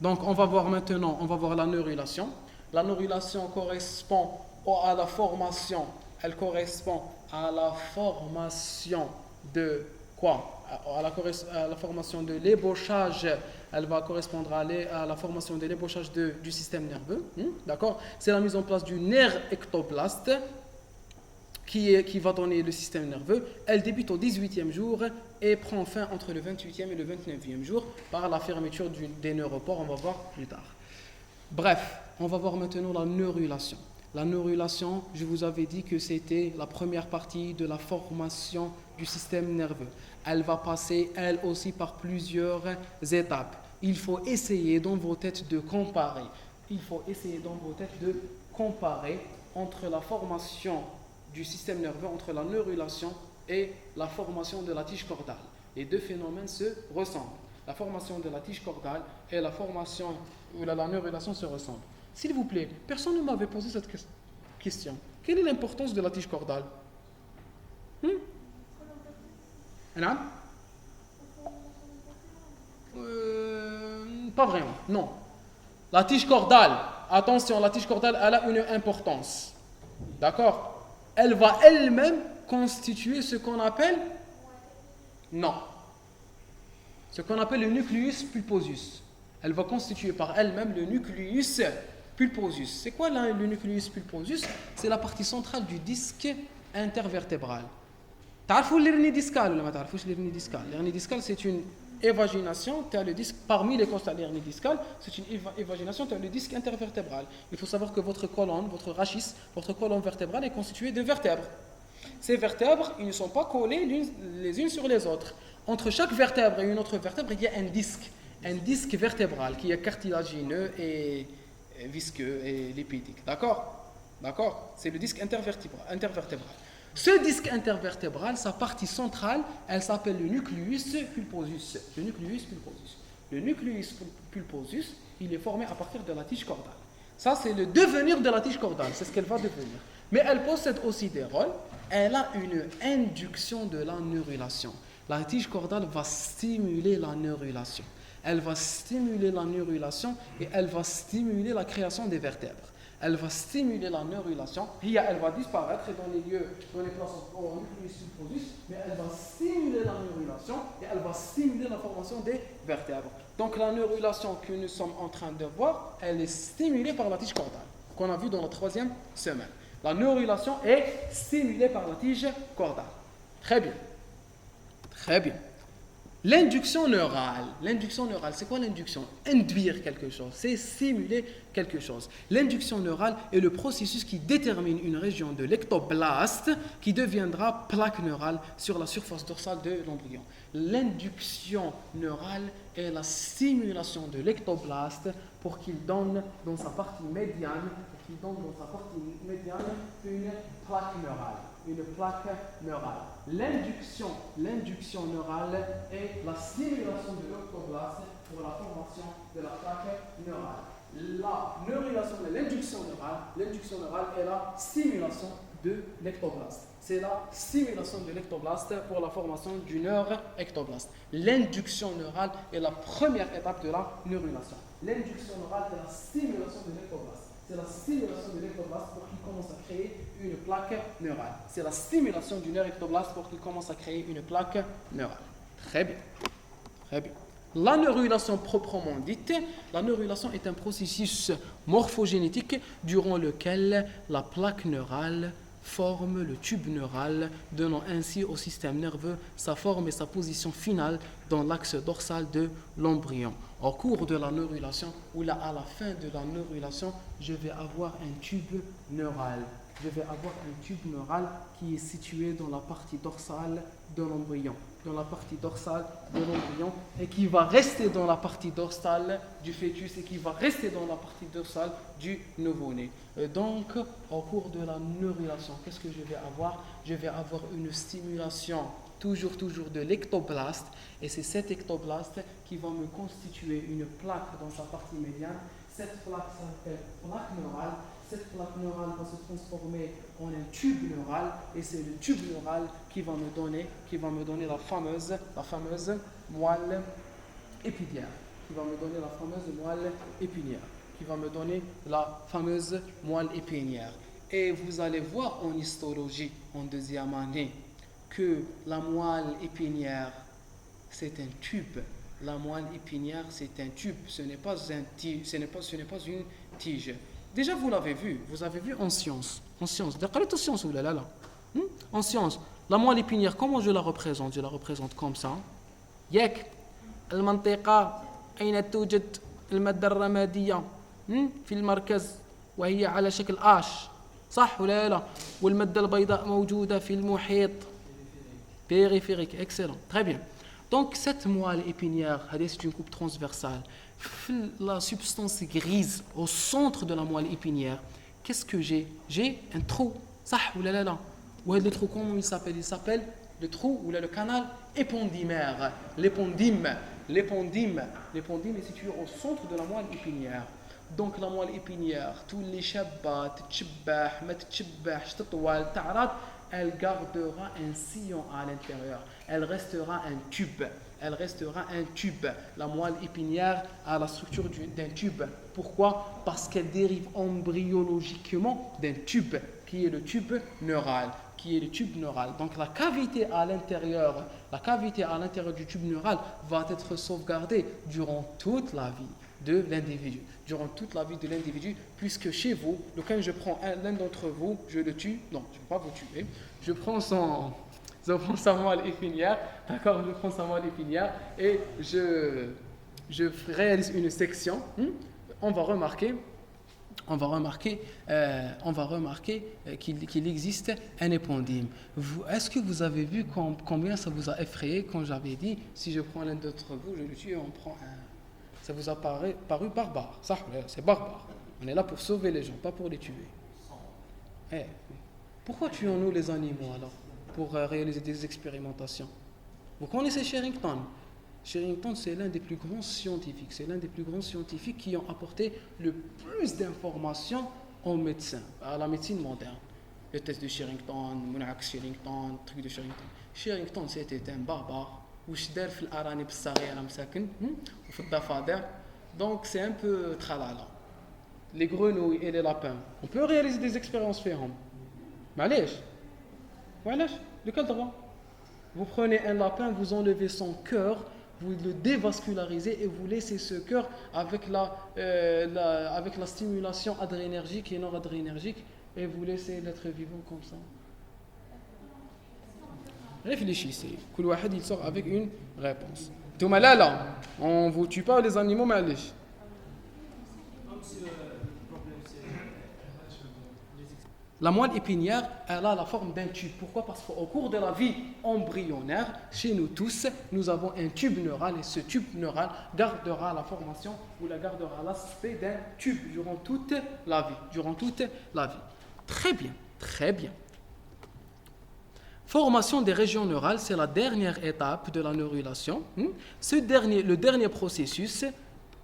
Donc, on va voir maintenant, on va voir la neurulation. La neurulation correspond à la formation, elle correspond à la formation de quoi? À la formation de l'ébauchage, elle va correspondre à la formation de l'ébauchage du système nerveux. D'accord? C'est la mise en place du nerf ectoplaste qui va donner le système nerveux. Elle débute au 18e jour et prend fin entre le 28e et le 29e jour par la fermeture des neuropores. On va voir plus tard. Bref, on va voir maintenant la neurulation. La neurulation, je vous avais dit que c'était la première partie de la formation du système nerveux. Elle va passer, elle aussi, par plusieurs étapes. Il faut essayer dans vos têtes de comparer. Il faut essayer dans vos têtes de comparer entre la formation du système nerveux, entre la neurulation et la formation de la tige cordale. Les deux phénomènes se ressemblent. La formation de la tige cordale et la formation ou la neurulation se ressemblent. S'il vous plaît, personne ne m'avait posé cette question. Quelle est l'importance de la tige cordale? Pas vraiment, non. La tige cordale, attention, la tige cordale, elle a une importance. D'accord? Elle va elle-même constituer ce qu'on appelle... Non. Ce qu'on appelle le nucleus pulposus. Elle va constituer par elle-même le nucleus pulposus. C'est quoi là, le nucleus pulposus? C'est la partie centrale du disque intervertébral. تعرفوا l'hernie discale ولا ما تعرفوش l'hernie discale? L'hernie discale, c'est une évagination, tu as le disque, parmi les constats de l'hernie discale, c'est une évagination, tu as le disque intervertébral. Il faut savoir que votre colonne, votre rachis, votre colonne vertébrale est constituée de vertèbres. Ces vertèbres, ils ne sont pas collées les unes sur les autres. Entre chaque vertèbre et une autre vertèbre, il y a un disque vertébral qui est cartilagineux et visqueux et lipidique. D'accord? C'est le disque intervertébral. Ce disque intervertébral, sa partie centrale, elle s'appelle le nucleus pulposus. Le nucleus pulposus, il est formé à partir de la tige cordale. Ça, c'est le devenir de la tige cordale, c'est ce qu'elle va devenir. Mais elle possède aussi des rôles. Elle a une induction de la neurulation. La tige cordale va stimuler la neurulation. Elle va stimuler la neurulation et elle va stimuler la création des vertèbres. Elle va stimuler la neurulation, elle va disparaître dans les lieux, dans les places au nucleus pulposus, mais elle va stimuler la neurulation et elle va stimuler la formation des vertèbres. Donc la neurulation que nous sommes en train de voir, elle est stimulée par la tige cordale, qu'on a vu dans la 3e semaine. La neurulation est stimulée par la tige cordale. Très bien. L'induction neurale, c'est quoi l'induction? Induire quelque chose, c'est stimuler quelque chose. L'induction neurale est le processus qui détermine une région de l'ectoblaste qui deviendra plaque neurale sur la surface dorsale de l'embryon. L'induction neurale est la stimulation de l'ectoblaste pour qu'il donne dans sa partie médiane, une plaque neurale. L'induction neurale est la stimulation de l'ectoblaste pour la formation de la plaque neurale. La neurulation de l'induction neurale est la stimulation de l'ectoblaste. C'est la stimulation de l'ectoblaste pour la formation du nerf ectoblaste. L'induction neurale est la première étape de la neurulation. L'induction neurale est la stimulation de l'ectoblaste. C'est la stimulation de l'ectoblaste pour qu'il commence à créer une plaque neurale. C'est la stimulation du nerf ectoblaste pour qu'il commence à créer une plaque neurale. Très bien. La neurulation proprement dite, la neurulation est un processus morphogénétique durant lequel la plaque neurale forme le tube neural, donnant ainsi au système nerveux sa forme et sa position finale dans l'axe dorsal de l'embryon. Au cours de la neurulation, ou là à la fin de la neurulation, je vais avoir un tube neural. Qui est situé dans la partie dorsale de l'embryon. Et qui va rester dans la partie dorsale du fœtus et qui va rester dans la partie dorsale du nouveau-né. Donc, au cours de la neurulation, qu'est-ce que je vais avoir? Je vais avoir une stimulation toujours de l'ectoblaste, et c'est cet ectoblaste qui va me constituer une plaque dans sa partie médiane. Cette plaque s'appelle plaque neurale. Cette plaque neurale va se transformer en un tube neural, et c'est le tube neural qui va me donner la fameuse moelle épinière. qui va me donner la fameuse moelle épinière. Qui va me donner la fameuse moelle épinière. Et vous allez voir en histologie, en deuxième année, que la moelle épinière, c'est un tube. La moelle épinière, c'est un tube. Ce n'est pas une tige. Déjà, vous l'avez vu. Vous avez vu en science. En science. En science. La moelle épinière, comment je la représente? Je la représente comme ça. ياك المنطقة أين توجد المادة الرمادية في المركز وهي على شكل آش صح ولا لا والمادة البيضاء موجودة في المحيط périphérique excellent très bien donc cette moelle épinière c'est une coupe transversale la substance grise au centre de la moelle épinière qu'est-ce que j'ai un trou صح ولا لا وهذا le trou comment il s'appelle le trou ou le canal épendymaire. L'éponyme est situé au centre de la moelle épinière. Donc la moelle épinière, tous les shabat, tchibah, matchibah, tatoual, ta'rat, elle gardera un sillon à l'intérieur. Elle restera un tube. La moelle épinière a la structure d'un tube. Pourquoi? Parce qu'elle dérive embryologiquement d'un tube qui est le tube neural. Donc la cavité à l'intérieur du tube neural va être sauvegardée durant toute la vie de l'individu. Puisque chez vous, quand je prends l'un d'entre vous, je le tue. Non, je ne vais pas vous tuer. Je prends sa moelle épinière, d'accord? Je prends sa moelle épinière et je réalise une section. On va remarquer qu'il existe un épendyme. Est-ce que vous avez vu combien ça vous a effrayé quand j'avais dit si je prends l'un d'entre vous, je le tue et on prend un. Ça vous a paru barbare. Ça, c'est barbare. On est là pour sauver les gens, pas pour les tuer. Pourquoi tuons-nous les animaux alors pour réaliser des expérimentations? Vous connaissez Sherrington? Sherrington, c'est l'un des plus grands scientifiques. C'est l'un des plus grands scientifiques qui ont apporté le plus d'informations aux médecins, à la médecine moderne. Le test de Sherrington, Monax Sherrington, le truc de Sherrington. Sherrington, c'était un barbare. Donc, c'est un peu tralala. Les grenouilles et les lapins. On peut réaliser des expériences fermes. Mais de quel droit? Vous prenez un lapin, vous enlevez son cœur, vous le dévascularisez et vous laissez ce cœur avec la stimulation adrénergique et noradrénergique et vous laissez l'être vivant comme ça. Réfléchissez. Kul wahad il sort avec une réponse. Thomas là, on vous tue pas les animaux malais. La moelle épinière, elle a la forme d'un tube. Pourquoi? Parce qu'au cours de la vie embryonnaire, chez nous tous, nous avons un tube neural et ce tube neural gardera la formation ou la gardera l'aspect d'un tube durant toute la vie. Très bien. Formation des régions neurales, c'est la dernière étape de la neurulation. Le dernier processus,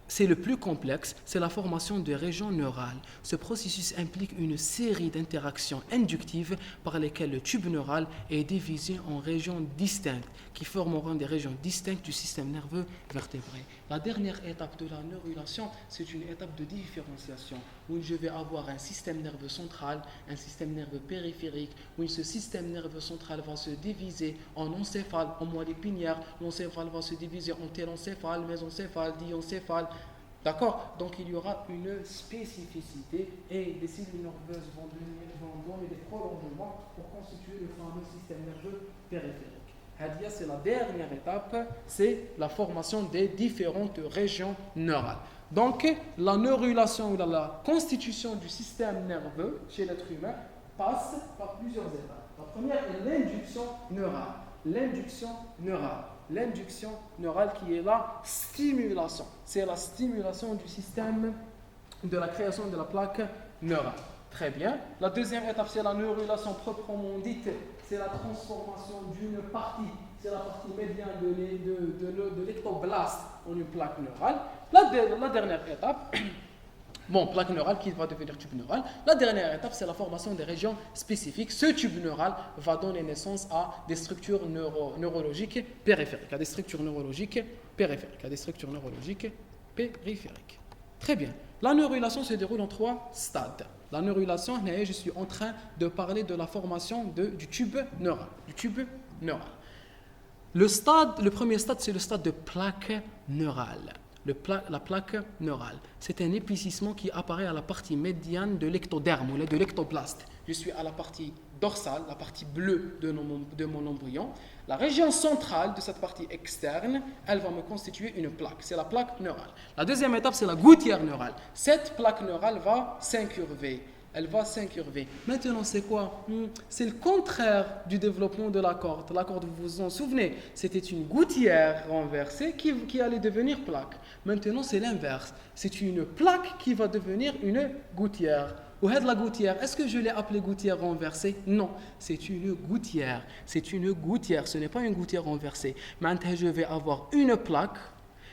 c'est le plus complexe, c'est la formation des régions neurales. Ce processus implique une série d'interactions inductives par lesquelles le tube neural est divisé en régions distinctes, qui formeront des régions distinctes du système nerveux vertébré. La dernière étape de la neurulation, c'est une étape de différenciation, où je vais avoir un système nerveux central, un système nerveux périphérique, où ce système nerveux central va se diviser en encéphale, en moelle épinière, l'encéphale va se diviser en télencéphale, mésencéphale, diencéphale. D'accord? Donc il y aura une spécificité et les cellules nerveuses vont donner des prolongements pour constituer le fameux système nerveux périphérique. Hadia, c'est la dernière étape, c'est la formation des différentes régions neurales. Donc la neurulation ou la constitution du système nerveux chez l'être humain passe par plusieurs étapes. La première est l'induction neurale qui est la stimulation. C'est la stimulation du système de la création de la plaque neurale. Très bien. La deuxième étape, c'est la neurulation proprement dite. C'est la transformation d'une partie, c'est la partie médiane de l'ectoblaste en une plaque neurale. La dernière étape, plaque neurale qui va devenir tube neural. La dernière étape, c'est la formation des régions spécifiques. Ce tube neural va donner naissance à des structures neurologiques périphériques. périphérique. Très bien. La neurulation se déroule en 3 stades. La neurulation, je suis en train de parler de la formation du tube neural. Le premier stade, c'est le stade de plaque neurale. La plaque neurale, c'est un épaississement qui apparaît à la partie médiane de l'ectoderme ou de l'ectoplaste. Je suis à la partie dorsale, la partie bleue de mon embryon. La région centrale de cette partie externe, elle va me constituer une plaque. C'est la plaque neurale. La deuxième étape, c'est la gouttière neurale. Cette plaque neurale va s'incurver. Elle va s'incurver. Maintenant, c'est quoi? C'est le contraire du développement de la corde. La corde, vous vous en souvenez, c'était une gouttière renversée qui allait devenir plaque. Maintenant, c'est l'inverse. C'est une plaque qui va devenir une gouttière. Ou la gouttière, est-ce que je l'ai appelée gouttière renversée? Non, c'est une gouttière. C'est une gouttière, ce n'est pas une gouttière renversée. Maintenant, je vais avoir une plaque.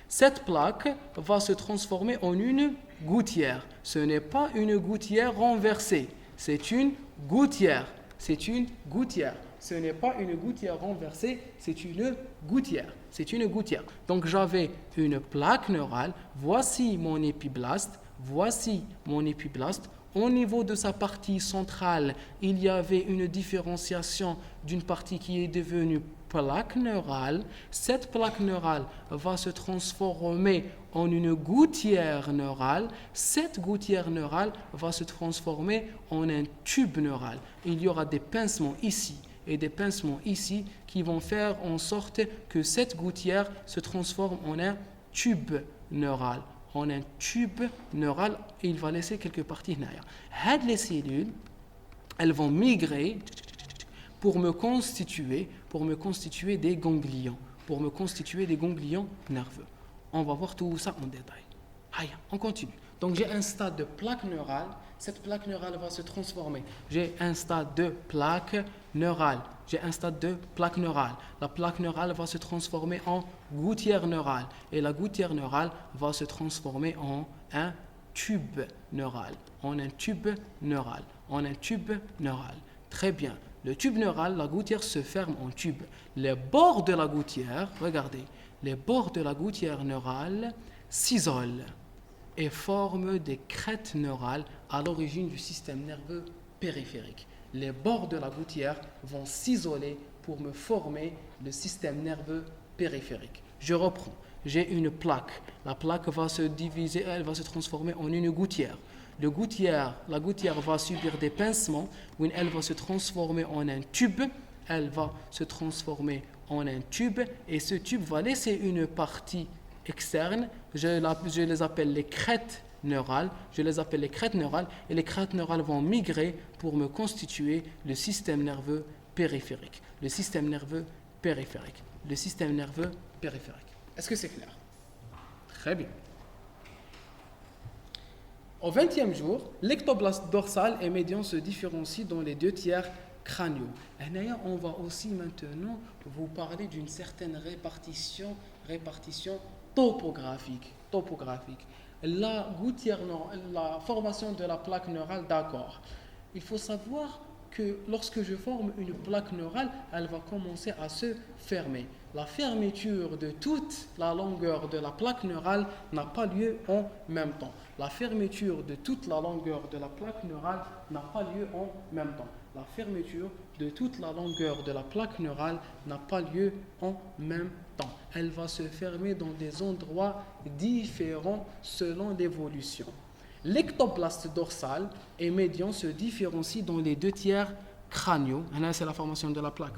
Cette plaque va se transformer en une gouttière. Ce n'est pas une gouttière renversée, c'est une gouttière. C'est une gouttière. Ce n'est pas une gouttière renversée, c'est une gouttière. C'est une gouttière. Donc j'avais une plaque neurale. Voici mon épiblaste. Voici mon épiblaste. Au niveau de sa partie centrale, il y avait une différenciation d'une partie qui est devenue plaque neurale. Cette plaque neurale va se transformer en une gouttière neurale. Cette gouttière neurale va se transformer en un tube neural. Il y aura des pincements ici et des pincements ici qui vont faire en sorte que cette gouttière se transforme en un tube neural. En un tube neural, et il va laisser quelques parties derrière. Les cellules, elles vont migrer pour me constituer des ganglions, nerveux. On va voir tout ça en détail. Allez, on continue. Donc j'ai un stade de plaque neurale. Cette plaque neurale va se transformer. J'ai un stade de plaque neurale. La plaque neurale va se transformer en gouttière neurale. Et la gouttière neurale va se transformer en un tube neural. Très bien. Le tube neural, la gouttière se ferme en tube. Les bords de la gouttière, regardez, les bords de la gouttière neurale s'isolent et forment des crêtes neurales à l'origine du système nerveux périphérique. Les bords de la gouttière vont s'isoler pour me former le système nerveux périphérique. Je reprends. J'ai une plaque. La plaque va se diviser, elle va se transformer en une gouttière. La gouttière va subir des pincements, où elle va se transformer en un tube. Et ce tube va laisser une partie externe. Je les appelle les crêtes neurales. Et les crêtes neurales vont migrer pour me constituer le système nerveux périphérique. Est-ce que c'est clair? Très bien. Au 20e jour, l'ectoblaste dorsal et médian se différencient dans les 2 tiers crâniaux. Et on va aussi maintenant vous parler d'une certaine répartition topographique. La formation de la plaque neurale, d'accord. Il faut savoir que lorsque je forme une plaque neurale, elle va commencer à se fermer. La fermeture de toute la longueur de la plaque neurale n'a pas lieu en même temps. La fermeture de toute la longueur de la plaque neurale n'a pas lieu en même temps. Elle va se fermer dans des endroits différents selon l'évolution. L'ectoblaste dorsal et médian se différencient dans les 2 tiers crâniaux. C'est la formation de la plaque.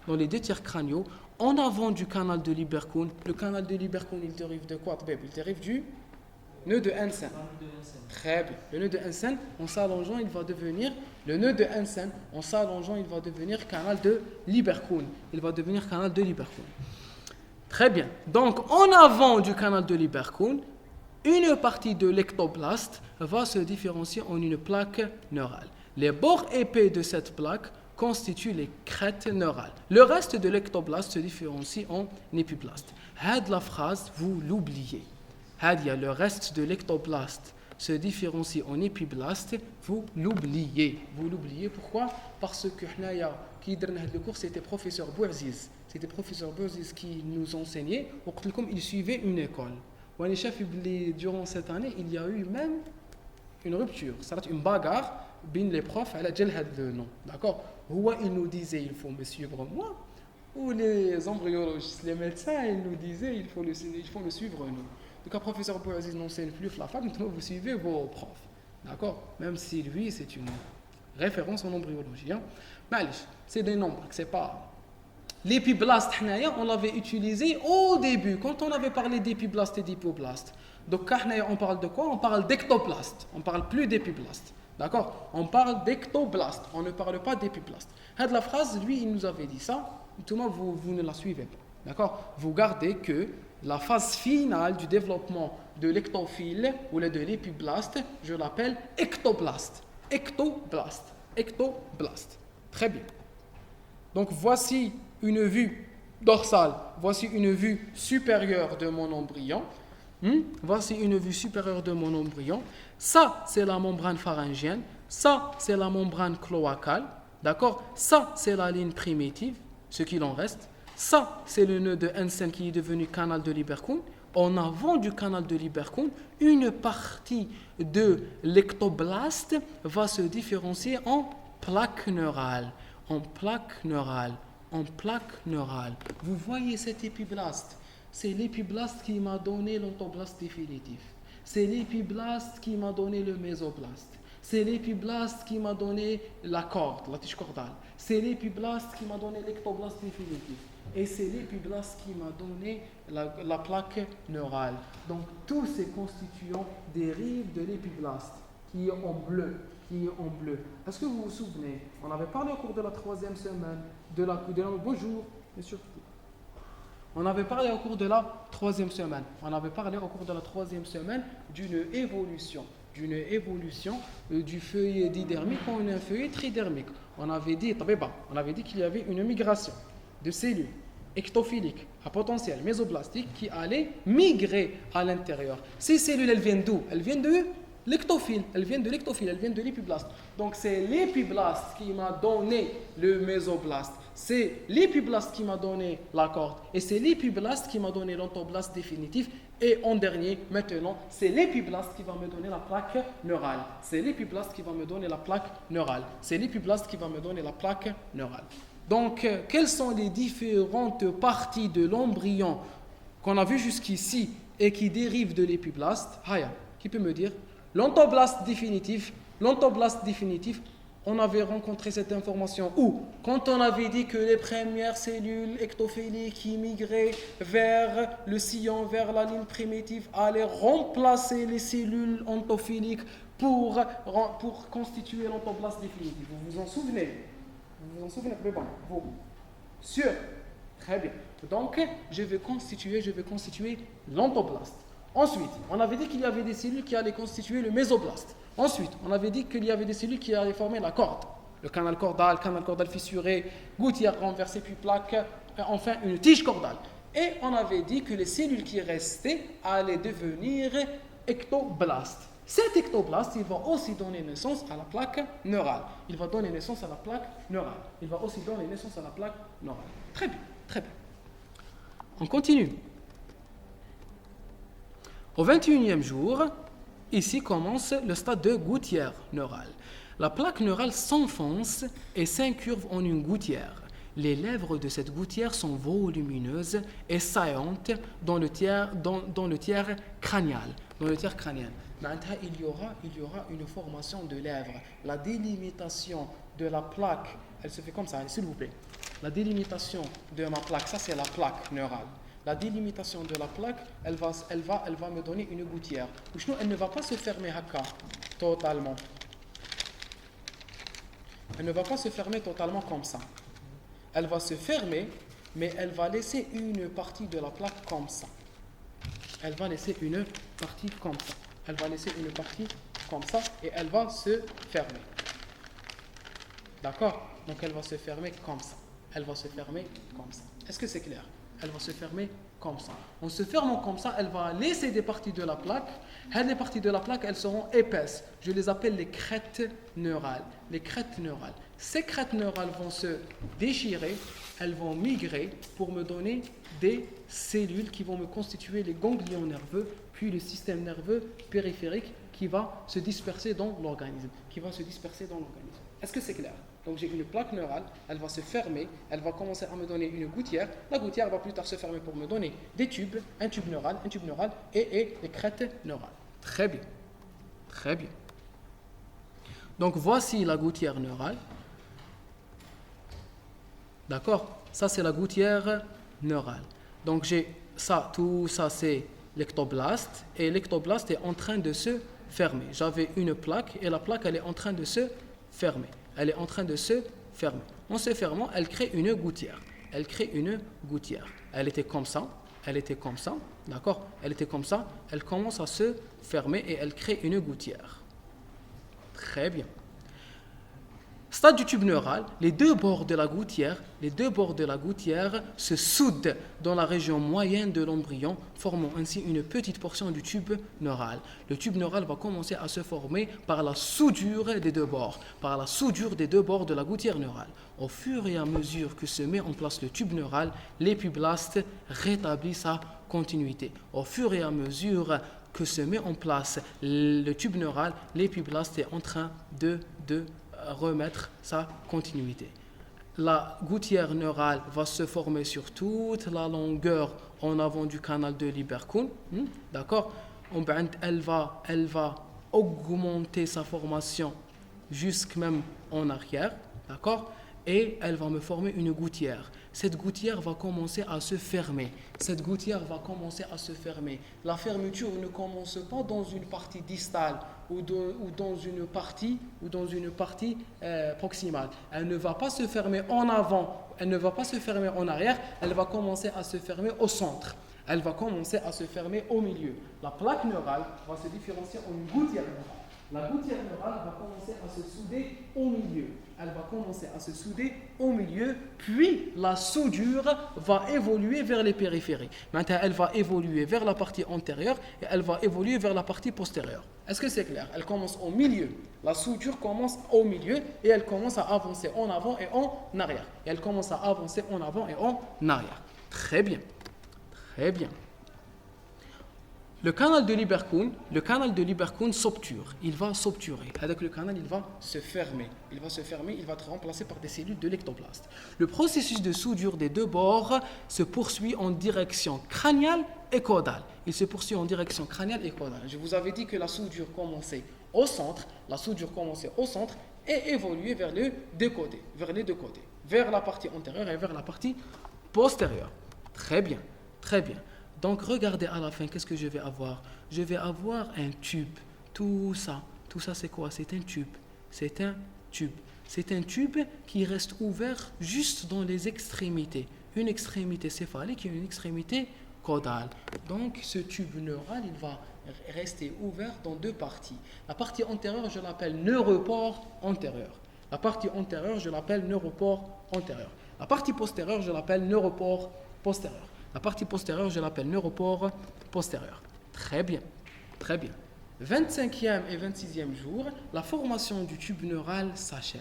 Dans les 2 tiers crâniaux, en avant du canal de Lieberkühn. Le canal de Lieberkühn, il dérive de quoi? Il dérive du nœud de Hansen. Très bien. Le nœud de Hansen, en s'allongeant, il va devenir canal de Lieberkühn. Très bien. Donc, en avant du canal de Lieberkühn, une partie de l'ectoblaste va se différencier en une plaque neurale. Les bords épais de cette plaque constituent les crêtes neurales. Le reste de l'ectoblaste se différencie en épiblaste. La phrase, vous l'oubliez. Le reste de l'ectoblaste se différencie en épiblaste, vous l'oubliez. Pourquoi? Parce que qui donne le cours, c'était professeur Bouaziz. C'était professeur Bouaziz qui nous enseignait. Il suivait une école. les chefs, durant cette année, il y a eu même une rupture, c'est une bagarre bin les profs, elle a déjà le nom, d'accord. Il nous disait il faut me suivre moi, ou les embryologistes, les médecins, ils nous disaient il faut le suivre nous. Donc le professeur Bouaziz n'enseigne plus la fac, maintenant vous suivez vos profs, d'accord. Même si lui c'est une référence en embryologie, hein. C'est des nombres, c'est pas. L'épiblaste, on l'avait utilisé au début, quand on avait parlé d'épiblaste et d'hypoblaste. Donc, on parle de quoi? On parle d'ectoblaste. On ne parle plus d'épiblaste. D'accord? On parle d'ectoblaste. On ne parle pas d'épiblaste. La phrase, lui, il nous avait dit ça. Tout le monde, vous ne la suivez pas. D'accord? Vous gardez que la phase finale du développement de l'ectophile ou de l'épiblaste, je l'appelle ectoblaste. Ectoblaste. Ectoblaste. Très bien. Donc, voici une vue dorsale. Voici une vue supérieure de mon embryon. Voici une vue supérieure de mon embryon. Ça, c'est la membrane pharyngienne. Ça, c'est la membrane cloacale. D'accord? Ça, c'est la ligne primitive, ce qu'il en reste. Ça, c'est le nœud de Hensen qui est devenu canal de Lieberkühn. En avant du canal de Lieberkühn, une partie de l'ectoblaste va se différencier en plaque neurale. En plaque neurale. En plaque neurale. Vous voyez cet épiblaste? C'est l'épiblaste qui m'a donné l'entoblaste définitif. C'est l'épiblaste qui m'a donné le mésoblaste. C'est l'épiblaste qui m'a donné la corde, la tige cordale. C'est l'épiblaste qui m'a donné l'ectoblaste définitif. Et c'est l'épiblaste qui m'a donné la plaque neurale. Donc tous ces constituants dérivent de l'épiblaste qui est en bleu. Est-ce que vous vous souvenez? On avait parlé au cours de la 3e semaine bonjour, bien sûr. On avait parlé au cours de la 3e semaine. D'une évolution du feuillet didermique en un feuillet tridermique. On avait dit qu'il y avait une migration de cellules ectophiliques à potentiel mésoblastique qui allaient migrer à l'intérieur. Ces cellules, elles viennent d'où? Elles viennent de l'ectophile, elles viennent de l'épiblaste. Donc c'est l'épiblaste qui m'a donné le mésoblaste. C'est l'épiblaste qui m'a donné la corde. Et c'est l'épiblaste qui m'a donné l'entoblaste définitif. Et en dernier, maintenant, c'est l'épiblaste qui va me donner la plaque neurale. Donc, quelles sont les différentes parties de l'embryon qu'on a vu jusqu'ici et qui dérivent de l'épiblaste? Haya, qui peut me dire? L'entoblaste définitif, on avait rencontré cette information où? Quand on avait dit que les premières cellules ectophiliques qui migraient vers le sillon, vers la ligne primitive, allaient remplacer les cellules ontophiliques pour constituer l'entoblaste définitif. Vous vous en souvenez? Mais bon, vous. Sûr? Très bien. Donc, je vais constituer l'entoblaste. Ensuite, on avait dit qu'il y avait des cellules qui allaient constituer le mésoblaste. Ensuite, on avait dit qu'il y avait des cellules qui allaient former la corde. Le canal cordal fissuré, gouttière renversée puis plaque, enfin une tige cordale. Et on avait dit que les cellules qui restaient allaient devenir ectoblastes. Cet ectoblaste, il va aussi donner naissance à la plaque neurale. Très bien. On continue. Au 21e jour, ici commence le stade de gouttière neurale. La plaque neurale s'enfonce et s'incurve en une gouttière. Les lèvres de cette gouttière sont volumineuses et saillantes dans le tiers crânial. Il y aura une formation de lèvres. La délimitation de la plaque, elle se fait comme ça, s'il vous plaît. La délimitation de ma plaque, ça c'est la plaque neurale. La délimitation de la plaque, elle va me donner une gouttière. Elle ne va pas se fermer totalement. Elle ne va pas se fermer totalement comme ça. Elle va se fermer, mais elle va laisser une partie de la plaque comme ça. Et elle va se fermer. D'accord? Donc elle va se fermer comme ça. Est-ce que c'est clair? Elle va se fermer comme ça. En se fermant comme ça, elle va laisser des parties de la plaque. Les parties de la plaque, elles seront épaisses. Je les appelle les crêtes neurales. Ces crêtes neurales vont se déchirer, elles vont migrer pour me donner des cellules qui vont me constituer les ganglions nerveux, puis le système nerveux périphérique qui va se disperser dans l'organisme. Est-ce que c'est clair? Donc j'ai une plaque neurale, elle va se fermer, elle va commencer à me donner une gouttière. La gouttière va plus tard se fermer pour me donner des tubes, un tube neural et des crêtes neurales. Très bien. Très bien. Donc voici la gouttière neurale. D'accord? Ça c'est la gouttière neurale. Donc j'ai ça, tout ça c'est l'ectoblaste et l'ectoblaste est en train de se fermer. J'avais une plaque et la plaque elle est en train de se fermer. En se fermant, elle crée une gouttière. Elle était comme ça, d'accord? Elle commence à se fermer et elle crée une gouttière. Très bien. Stade du tube neural, les deux bords de la gouttière se soudent dans la région moyenne de l'embryon, formant ainsi une petite portion du tube neural. Le tube neural va commencer à se former par la soudure des deux bords, de la gouttière neurale. Au fur et à mesure que se met en place le tube neural, l'épiblaste rétablit sa continuité. Au fur et à mesure que se met en place le tube neural, l'épiblaste est en train de remettre sa continuité. La gouttière neurale va se former sur toute la longueur en avant du canal de Lieberkühn, d'accord? Elle va augmenter sa formation jusque même en arrière, d'accord? Et elle va me former une gouttière. Cette gouttière va commencer à se fermer. La fermeture ne commence pas dans une partie distale ou dans une partie proximale. Elle ne va pas se fermer en avant, elle ne va pas se fermer en arrière, elle va commencer à se fermer au centre. Elle va commencer à se fermer au milieu. La plaque neurale va se différencier en une gouttière neurale. La gouttière neurale va commencer à se souder au milieu. Puis la soudure va évoluer vers les périphéries. Maintenant, elle va évoluer vers la partie antérieure et elle va évoluer vers la partie postérieure. Est-ce que c'est clair? Elle commence au milieu. La soudure commence au milieu et elle commence à avancer en avant et en arrière. Très bien. Le canal de Lieberkühn s'obture. Il va s'obturer. Avec le canal, il va se fermer. Il va être remplacé par des cellules de l'ectoblaste. Le processus de soudure des deux bords se poursuit en direction crâniale et caudale. Je vous avais dit que la soudure commençait au centre et évoluait vers les deux côtés, vers la partie antérieure et vers la partie postérieure. Très bien. Donc, regardez à la fin, qu'est-ce que je vais avoir? Je vais avoir un tube. Tout ça, c'est quoi? C'est un tube qui reste ouvert juste dans les extrémités. Une extrémité céphalique et une extrémité caudale. Donc, ce tube neural, il va rester ouvert dans deux parties. La partie antérieure, je l'appelle neuropore antérieur. La partie postérieure, je l'appelle neuropore postérieur. La partie postérieure, je l'appelle neuropore postérieur. Très bien. 25e et 26e jour, la formation du tube neural s'achève.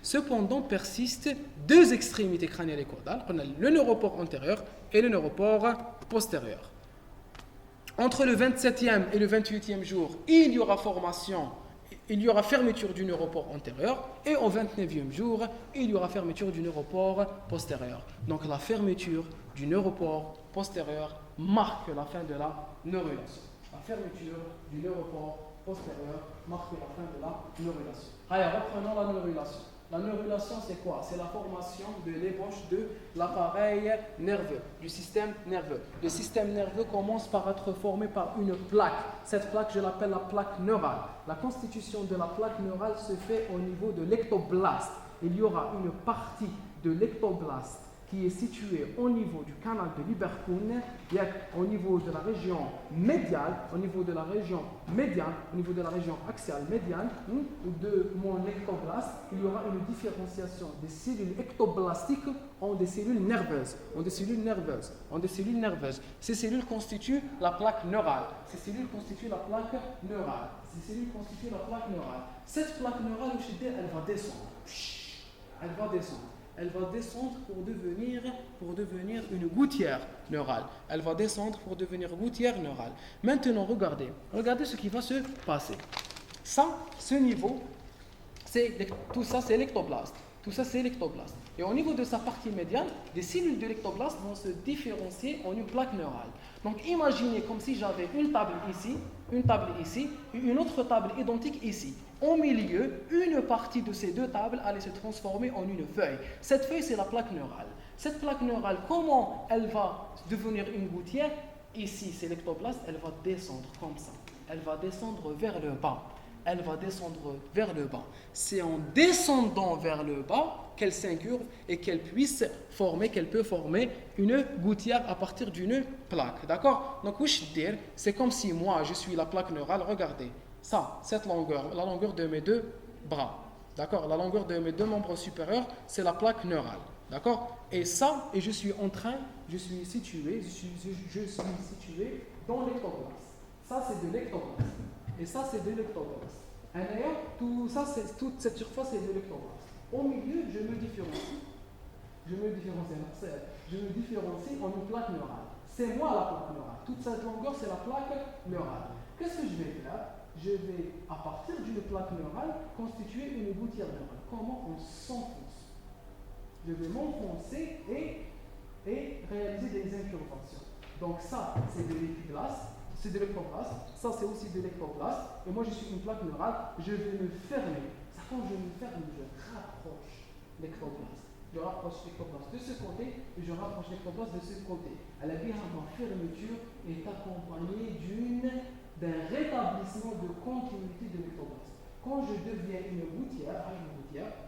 Cependant, persistent deux extrémités crâniennes et caudales. On a le neuropore antérieur et le neuropore postérieur. Entre le 27e et le 28e jour, il y aura fermeture du neuropore antérieur et au 29e jour, il y aura fermeture du neuropore postérieur. Donc la fermeture du neuropore postérieur marque la fin de la neurulation. Allez, reprenons la neurulation. La neurulation, c'est quoi? C'est la formation de l'ébauche de l'appareil nerveux, du système nerveux. Le système nerveux commence par être formé par une plaque. Cette plaque, je l'appelle la plaque neurale. La constitution de la plaque neurale se fait au niveau de l'ectoblaste. Il y aura une partie de l'ectoblaste qui est située au niveau du canal de Lieberkühn, au niveau de la région médiane, au niveau de la région axiale médiane de mon ectoblaste. Il y aura une différenciation des cellules ectoblastiques en des cellules nerveuses. Ces cellules constituent la plaque neurale. Cette plaque neurale, elle va descendre. elle va descendre pour devenir une gouttière neurale. Elle va descendre pour devenir gouttière neurale. Maintenant, regardez ce qui va se passer. Ce niveau, tout ça, c'est l'ectoblaste. Tout ça, c'est l'ectoblaste. Et au niveau de sa partie médiane, des cellules de l'ectoblaste vont se différencier en une plaque neurale. Donc, imaginez comme si j'avais une table ici, et une autre table identique ici. Au milieu, une partie de ces deux tables allait se transformer en une feuille. Cette feuille, c'est la plaque neurale. Cette plaque neurale, comment elle va devenir une gouttière? Ici, c'est l'ectoblaste, elle va descendre comme ça. Elle va descendre vers le bas. Elle va descendre vers le bas. C'est en descendant vers le bas qu'elle s'incurve et qu'elle peut former une gouttière à partir d'une plaque. D'accord? Donc, c'est comme si moi, je suis la plaque neurale. Regardez, cette longueur, la longueur de mes deux bras. D'accord? La longueur de mes deux membres supérieurs, c'est la plaque neurale. D'accord? Et je suis situé dans l'ectoblaste. Ça, c'est de l'ectoblaste. Et ça, c'est de l'ectoblaste. D'ailleurs, toute cette surface est de l'ectoblaste. Au milieu, je me différencie en une plaque neurale. C'est moi la plaque neurale. Toute cette longueur, c'est la plaque neurale. Qu'est-ce que je vais faire? Je vais, à partir d'une plaque neurale, constituer une gouttière neurale. Comment on s'enfonce? Je vais m'enfoncer et réaliser des incurvations. Donc ça, c'est de l'épiblaste. C'est de l'ectoblaste, ça c'est aussi de l'ectoblaste, et moi je suis une plaque neurale, je vais me fermer. Ça, quand je me ferme, je rapproche l'ectoblaste. Je rapproche l'ectoblaste de ce côté, et je rapproche l'ectoblaste de ce côté. À la bien, ma fermeture est accompagnée d'un rétablissement de continuité de l'ectoblaste. Quand je deviens une gouttière,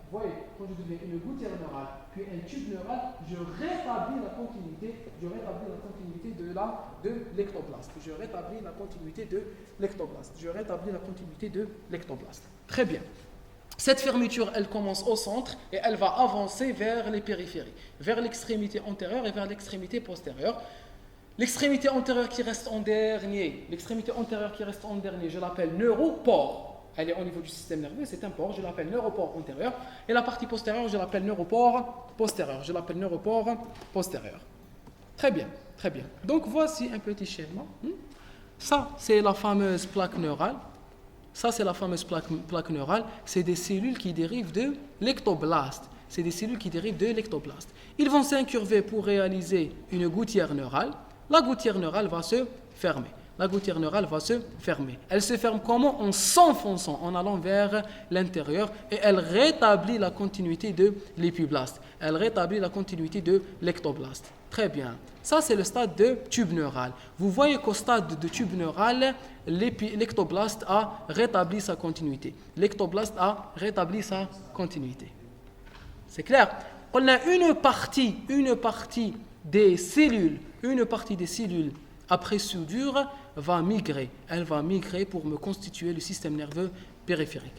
voyez, quand je deviens une gouttière neurale, puis un tube neural, je rétablis la continuité de l'ectoblaste. Très bien. Cette fermeture, elle commence au centre et elle va avancer vers les périphéries, vers l'extrémité antérieure et vers l'extrémité postérieure. L'extrémité antérieure qui reste en dernier, je l'appelle neuropore. Elle est au niveau du système nerveux, c'est un pore, je l'appelle neuropore antérieur. Et la partie postérieure, je l'appelle neuropore postérieur. Très bien. Donc voici un petit schéma. Ça, c'est la fameuse plaque neurale. C'est des cellules qui dérivent de l'ectoblaste. Ils vont s'incurver pour réaliser une gouttière neurale. La gouttière neurale va se fermer. Elle se ferme comment? En s'enfonçant, en allant vers l'intérieur, et elle rétablit la continuité de l'épiblaste. Elle rétablit la continuité de l'ectoblaste. Très bien. Ça, c'est le stade de tube neural. Vous voyez qu'au stade de tube neural, l'ectoblaste a rétabli sa continuité. C'est clair? On a une partie des cellules après soudure elle va migrer pour me constituer le système nerveux périphérique.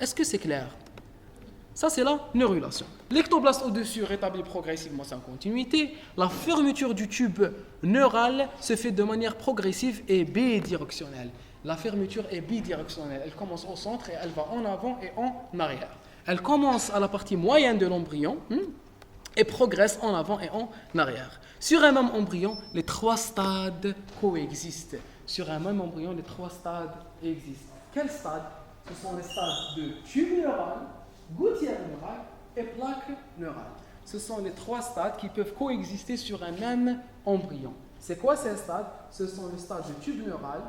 Est-ce que c'est clair? Ça, c'est la neurulation. L'ectoblaste au-dessus rétablit progressivement sa continuité. La fermeture du tube neural se fait de manière progressive et bidirectionnelle. Elle commence au centre et elle va en avant et en arrière. Elle commence à la partie moyenne de l'embryon et progresse en avant et en arrière. Sur un même embryon, les trois stades coexistent. Quels stades? Ce sont les stades de tube neural, gouttière neurale et plaque neurale. Ce sont les trois stades qui peuvent coexister sur un même embryon. C'est quoi ces stades? Ce sont les stades de tube neural,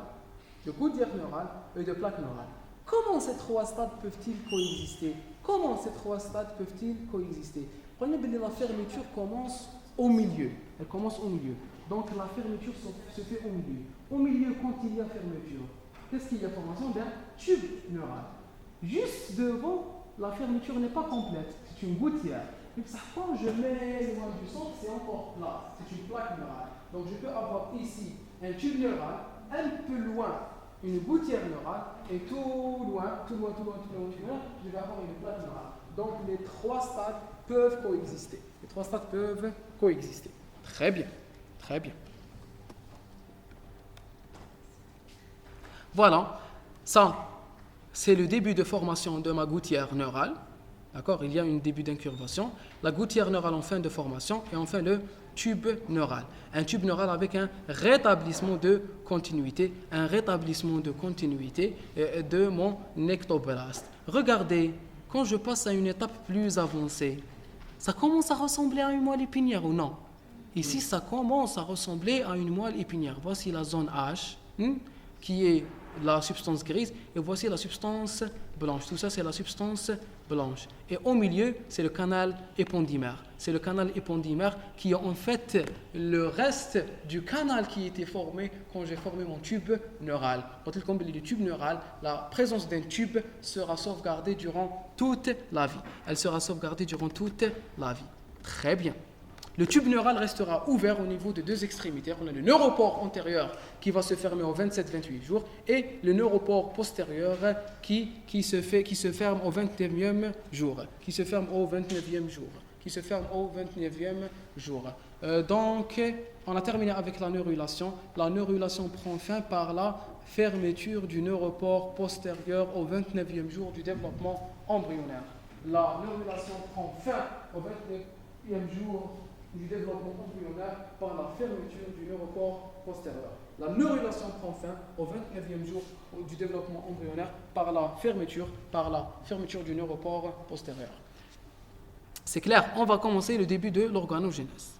de gouttière neurale et de plaque neurale. Comment ces trois stades peuvent-ils coexister? Prenez bien, la fermeture commence au milieu. Donc la fermeture se fait au milieu. Au milieu, quand il y a fermeture, qu'est-ce qu'il y a? Formation d'un tube neural. Juste devant, la fermeture n'est pas complète. C'est une gouttière. Donc ça, quand je mets loin du centre, c'est encore plat. C'est une plaque neurale. Donc je peux avoir ici un tube neural, un peu loin une gouttière neurale, et tout loin, je vais avoir une plaque neurale. Donc les trois stades peuvent coexister. Très bien. Voilà, ça, c'est le début de formation de ma gouttière neurale. D'accord? Il y a un début d'incurvation. La gouttière neurale en fin de formation et enfin le tube neural. Un tube neural avec un rétablissement de continuité, de mon ectoblaste. Regardez, quand je passe à une étape plus avancée, ça commence à ressembler à une moelle épinière ou non? Ici, ça commence à ressembler à une moelle épinière. Voici la zone H, qui est la substance grise, et voici la substance blanche. Tout ça, c'est la substance blanche. Et au milieu, c'est le canal épendymère. C'est le canal épendymère qui est en fait le reste du canal qui était formé quand j'ai formé mon tube neural. Quand il combine le tube neural, la présence d'un tube sera sauvegardée durant toute la vie. Elle sera sauvegardée durant toute la vie. Très bien. Le tube neural restera ouvert au niveau de deux extrémités. On a le neuropore antérieur qui va se fermer au 27-28 jours et le neuropore postérieur qui se ferme au 29e jour. Donc, on a terminé avec la neurulation. La neurulation prend fin par la fermeture du neuropore postérieur au 29e jour du développement embryonnaire. La neurulation prend fin au 29e jour du développement embryonnaire par la fermeture du neuropore postérieur. La neurulation prend fin au 29e jour du développement embryonnaire par la fermeture du neuropore postérieur. C'est clair, on va commencer le début de l'organogénèse.